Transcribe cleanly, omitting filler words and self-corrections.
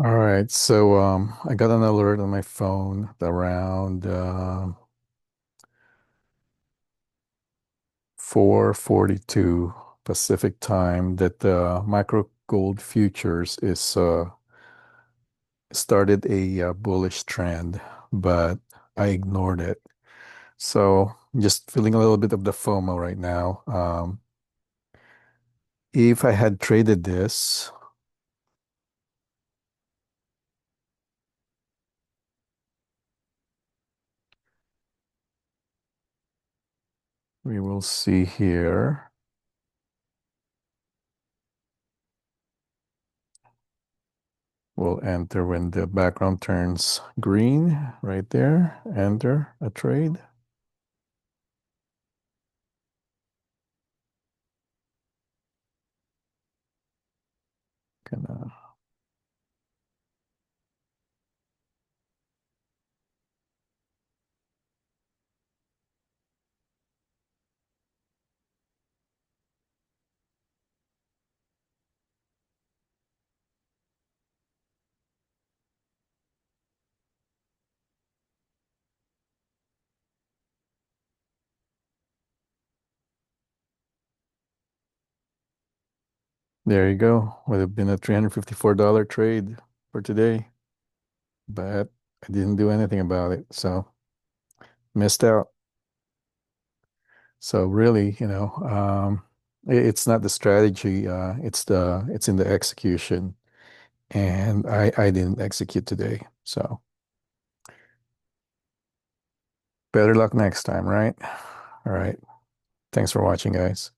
All right, so I got an alert on my phone around 4:42 Pacific time that the micro gold futures is started a bullish trend, but I ignored it. So just feeling a little bit of the FOMO right now. If I had traded this, we will see here. We'll enter when the background turns green right there. Enter a trade. Gonna, there you go. Would have been a $354 trade for today, but I didn't do anything about it. So missed out. So really, it's not the strategy, it's in the execution. And I didn't execute today. So better luck next time, right? All right. Thanks for watching, guys.